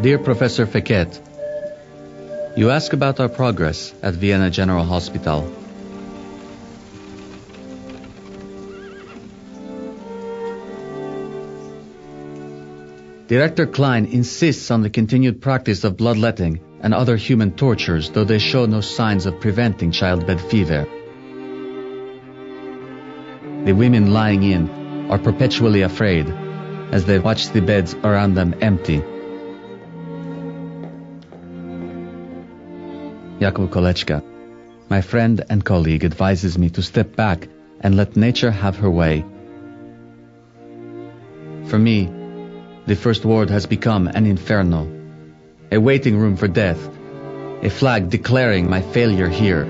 Dear Professor Fekete, you ask about our progress at Vienna General Hospital. Director Klein insists on the continued practice of bloodletting and other human tortures, though they show no signs of preventing childbed fever. The women lying in are perpetually afraid as they watch the beds around them empty. Jakub Kolečka, my friend and colleague, advises me to step back and let nature have her way. For me, the first ward has become an inferno, a waiting room for death, a flag declaring my failure here.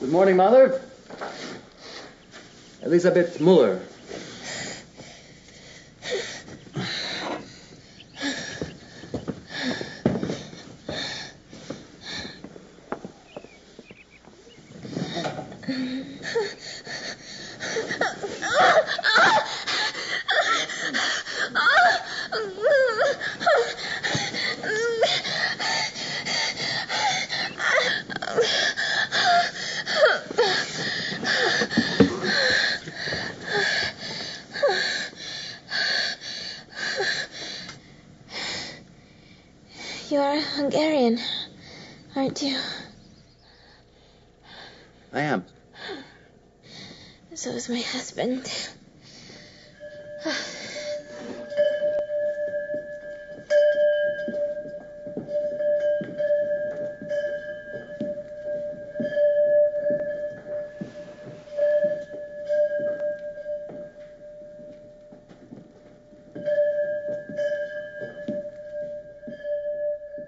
Good morning, Mother. Elisabeth Muller. You are Hungarian, aren't you? I am. So is my husband.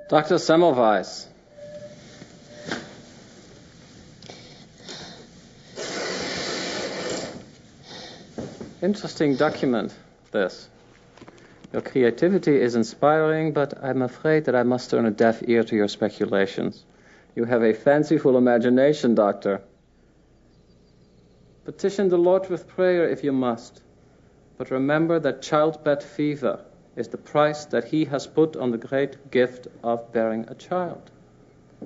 Dr. Semmelweis. Interesting document, this. Your creativity is inspiring, but I'm afraid that I must turn a deaf ear to your speculations. You have a fanciful imagination, Doctor. Petition the Lord with prayer if you must, but remember that childbed fever is the price that he has put on the great gift of bearing a child.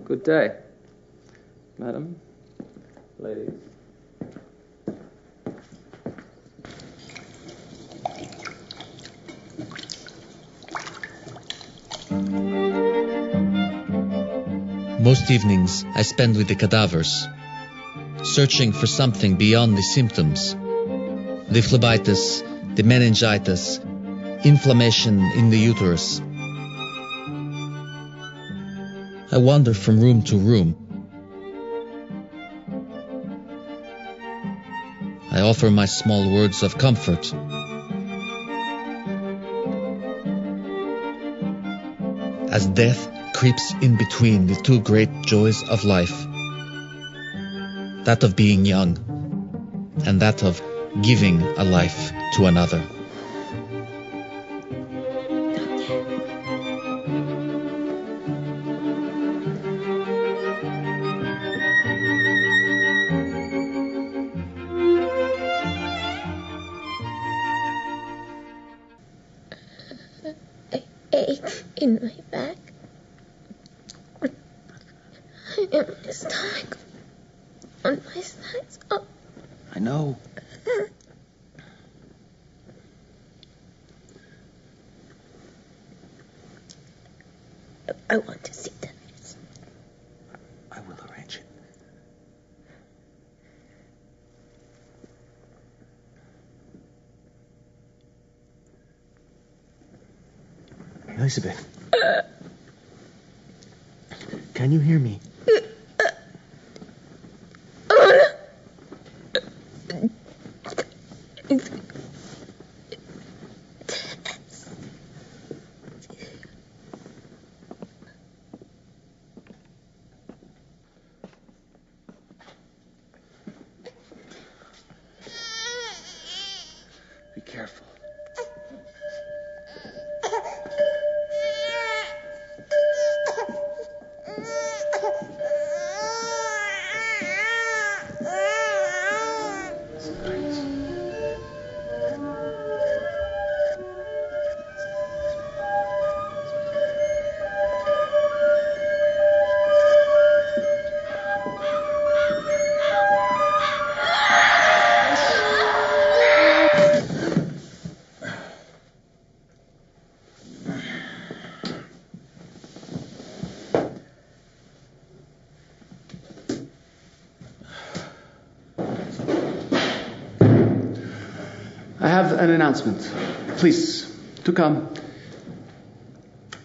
Good day, madam, ladies. Most evenings I spend with the cadavers, searching for something beyond the symptoms. The phlebitis, the meningitis, inflammation in the uterus. I wander from room to room. I offer my small words of comfort. As death creeps in between the two great joys of life, that of being young and that of giving a life to another. Ache in my back, in my stomach, on my sides. Oh. I know. I want to see the nurse. I will arrange it. Elizabeth. Can you hear me? Be careful. have an announcement. Please, to come.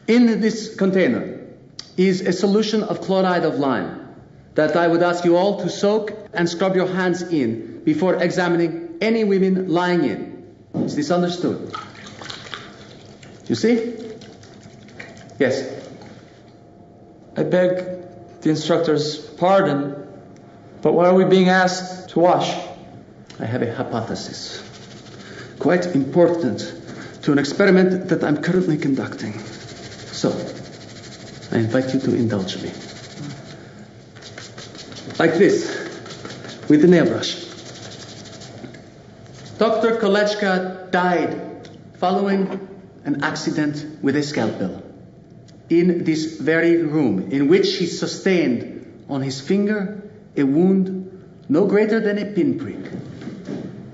In this container is a solution of chloride of lime that I would ask you all to soak and scrub your hands in before examining any women lying in. Is this understood? You see? Yes. I beg the instructor's pardon, but why are we being asked to wash? I have a hypothesis, quite important to an experiment that I'm currently conducting. So, I invite you to indulge me. Like this, with the nail brush. Dr. Kolechka died following an accident with a scalpel in this very room, in which he sustained on his finger a wound no greater than a pinprick.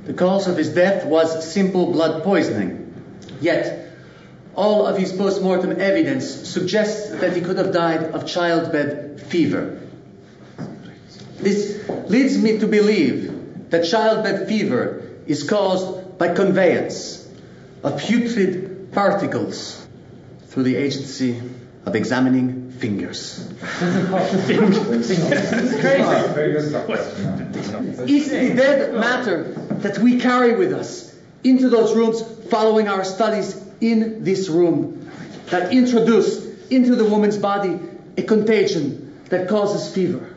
The cause of his death was simple blood poisoning. Yet, all of his post-mortem evidence suggests that he could have died of childbed fever. This leads me to believe that childbed fever is caused by conveyance of putrid particles through the agency of examining fingers. Is the dead matter that we carry with us into those rooms following our studies in this room that introduce into the woman's body a contagion that causes fever?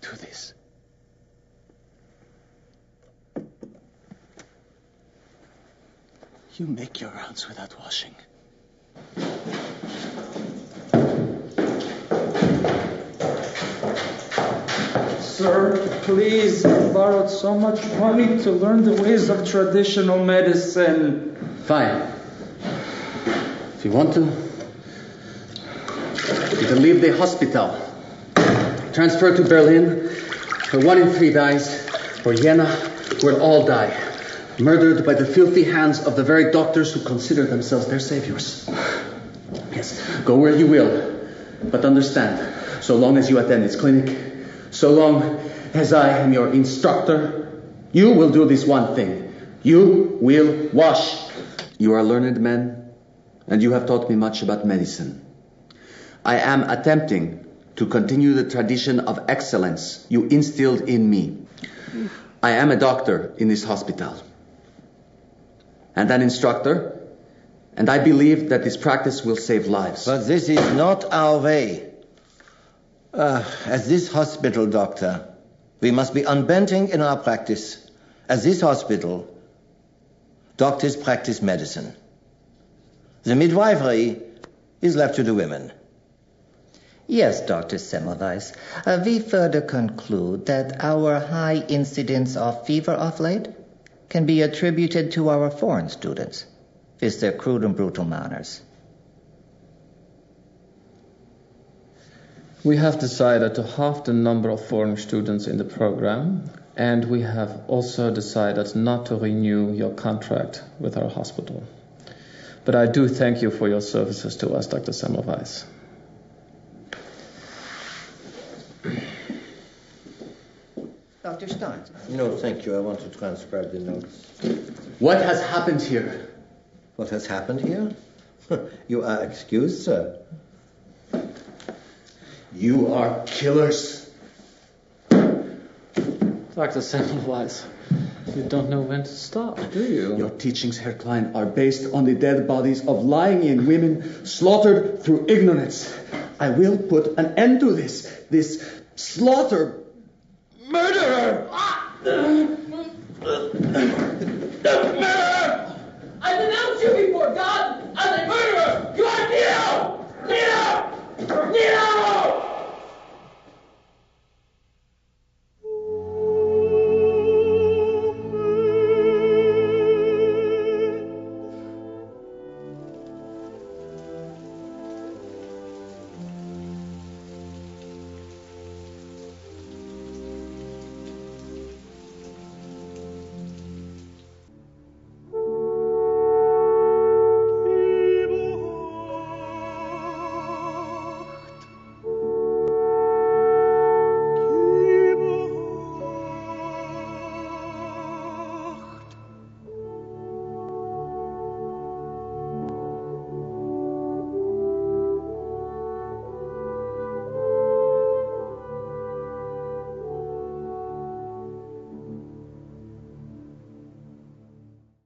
Do this. You make your rounds without washing. Sir, please, I borrowed so much money to learn the ways of traditional medicine. Fine. If you want to, you can leave the hospital. Transfer to Berlin, where 1 in 3 dies, or Jena, where all die, murdered by the filthy hands of the very doctors who consider themselves their saviors. Yes, go where you will, but understand, so long as you attend this clinic, so long as I am your instructor, you will do this one thing. You will wash. You are learned men, and you have taught me much about medicine. I am attempting to continue the tradition of excellence you instilled in me. I am a doctor in this hospital and an instructor, and I believe that this practice will save lives. But this is not our way. At this hospital, doctor, we must be unbending in our practice. At this hospital, doctors practice medicine. The midwifery is left to the women. Yes, Dr. Semmelweis. We further conclude that our high incidence of fever of late can be attributed to our foreign students with their crude and brutal manners. We have decided to halve the number of foreign students in the program, and we have also decided not to renew your contract with our hospital. But I do thank you for your services to us, Dr. Semmelweis. Dr. Stein. No, thank you. I want to transcribe the notes. What has happened here? What has happened here? You are excused, sir. You are killers. Dr. Semmelweis, you don't know when to stop, do you? Your teachings, Herr Klein, are based on the dead bodies of lying-in women slaughtered through ignorance. I will put an end to this slaughter. Murderer! Murderer! I denounce you before God as a murderer! You are Nero! Nero! Nero!